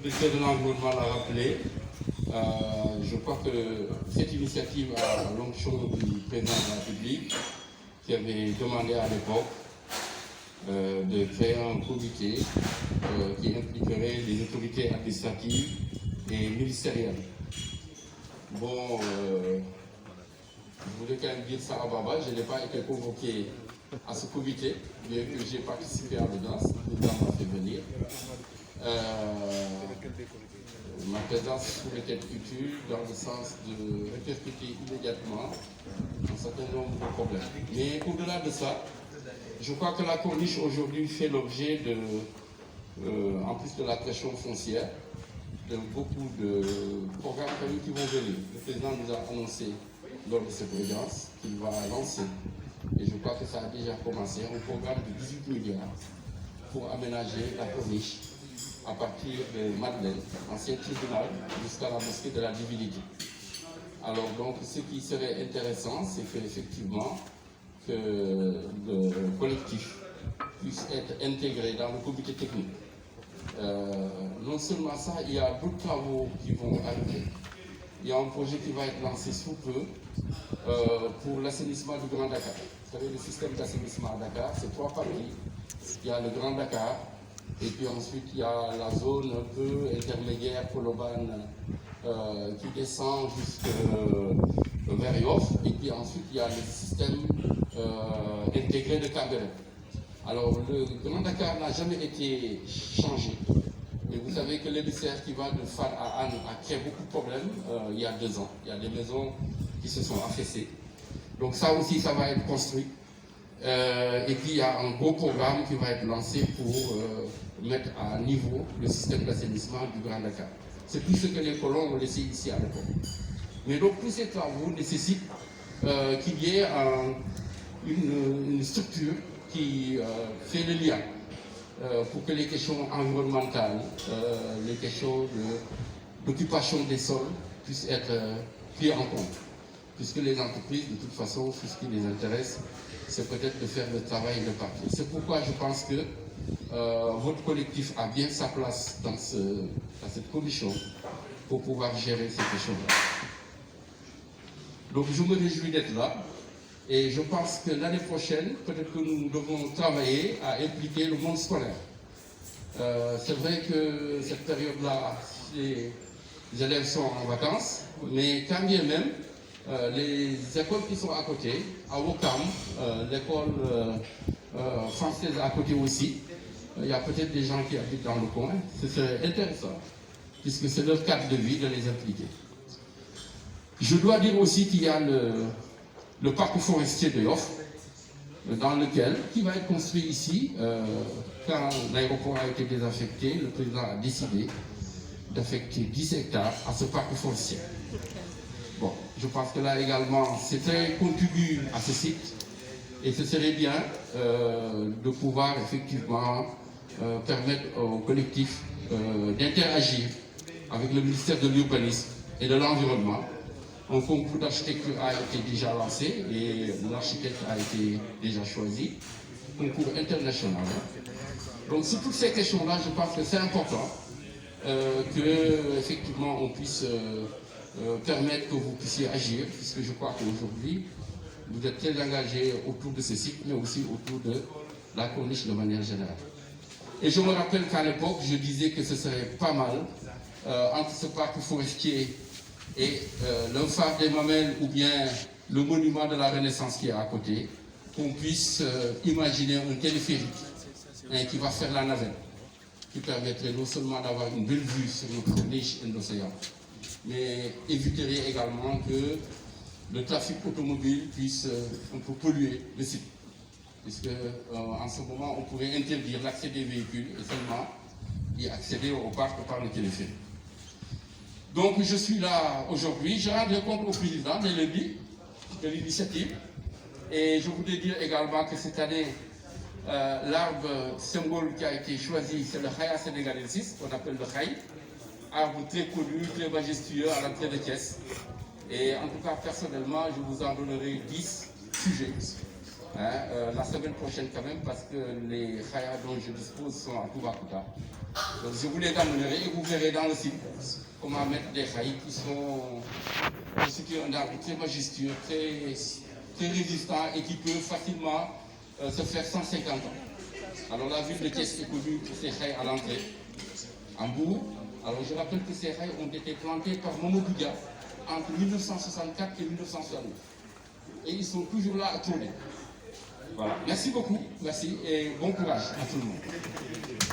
ministère de l'Environnement l'a rappelé. Je crois que cette initiative a l'onction du président de la République qui avait demandé à l'époque de créer un comité qui impliquerait les autorités administratives et ministérielles. Bon, je voulais quand même dire ça à Baba, je n'ai pas été convoqué à ce comité, bien que j'ai participé à l'audience, le président m'a fait venir. Ma présence pourrait être utile dans le sens de répercuter immédiatement un certain nombre de problèmes. Mais au-delà de ça, je crois que la corniche aujourd'hui fait l'objet de, en plus de la pression foncière, de beaucoup de programmes qui vont venir. Le président nous a annoncé lors de cette audience qu'il va lancer, et je crois que ça a déjà commencé, un programme de 18 milliards pour aménager la corniche à partir de Madeleine, ancien tribunal, jusqu'à la mosquée de la Divinité. Alors donc, ce qui serait intéressant, c'est qu'effectivement, que le collectif puisse être intégré dans le comité technique. Non seulement ça, il y a d'autres travaux qui vont arriver. Il y a un projet qui va être lancé sous peu pour l'assainissement du Grand Dakar. Vous savez, le système d'assainissement à Dakar, c'est 3 parties. Il y a le Grand Dakar, et puis ensuite il y a la zone un peu intermédiaire Koloban qui descend jusqu'à vers Yoff, et puis ensuite il y a le système intégré de Cambérène. Alors le Grand Dakar n'a jamais été changé. Et vous savez que l'émissaire qui va de Far à Anne a créé beaucoup de problèmes il y a 2 ans. Il y a des maisons qui se sont affaissées. Donc ça aussi, ça va être construit. Et puis il y a un gros programme qui va être lancé pour mettre à niveau le système d'assainissement du Grand Dakar. C'est tout ce que les colons ont laissé ici à l'époque. Mais donc tous ces travaux nécessitent qu'il y ait une structure qui fait le lien pour que les questions environnementales, les questions d'occupation des sols puissent être prises en compte. Puisque les entreprises, de toute façon, ce qui les intéresse, c'est peut-être de faire le travail de partie. C'est pourquoi je pense que votre collectif a bien sa place dans cette commission pour pouvoir gérer ces questions-là. Donc je me réjouis d'être là. Et je pense que l'année prochaine, peut-être que nous devons travailler à impliquer le monde scolaire. C'est vrai que cette période-là, les élèves sont en vacances, mais quand bien même, les écoles qui sont à côté, à Wakam, l'école française à côté aussi, il y a peut-être des gens qui habitent dans le coin. Ce serait intéressant, puisque c'est leur cadre de vie de les impliquer. Je dois dire aussi qu'il y a le parc forestier de Yoff, qui va être construit ici. Quand l'aéroport a été désaffecté, le président a décidé d'affecter 10 hectares à ce parc forestier. Bon, je pense que là également, c'est très contigu à ce site, et ce serait bien de pouvoir effectivement permettre au collectif d'interagir avec le ministère de l'Urbanisme et de l'Environnement. Un concours d'architecture a été déjà lancé et l'architecte a été déjà choisi. Concours international. Donc sur toutes ces questions-là, je pense que c'est important que effectivement on puisse permettre que vous puissiez agir, puisque je crois qu'aujourd'hui, vous êtes très engagés autour de ce site, mais aussi autour de la corniche de manière générale. Et je me rappelle qu'à l'époque, je disais que ce serait pas mal, entre ce parc forestier et le phare des Mamelles ou bien le monument de la Renaissance qui est à côté, qu'on puisse imaginer un téléphérique qui va faire la navette, qui permettrait non seulement d'avoir une belle vue sur notre niche et l'océan, mais éviterait également que le trafic automobile puisse un peu polluer le site. Puisque en ce moment, on pourrait interdire l'accès des véhicules et seulement y accéder au parc par le téléphérique. Donc je suis là aujourd'hui, je rends compte au président dès le début de l'initiative. Et je voudrais dire également que cette année, l'arbre symbole qui a été choisi, c'est le Khaya sénégalensis, qu'on appelle le Khaï. Arbre très connu, très majestueux à l'entrée de Thiès. Et en tout cas, personnellement, je vous en donnerai 10 sujets la semaine prochaine quand même, parce que les khayas dont je dispose sont à Toubacouta. Donc je vous les amènerai et vous verrez dans le site comment mettre des khayas qui sont constitués un arbre très majestueux, très résistant et qui peut facilement se faire 150 ans. Alors la ville de Thiès est connue pour ses khayas à l'entrée, en bourg. Alors je rappelle que ces khayas ont été plantés par Mamadou Dia entre 1964 et 1969. Et ils sont toujours là à tourner. Voilà. Merci beaucoup, merci et bon courage à tout le monde.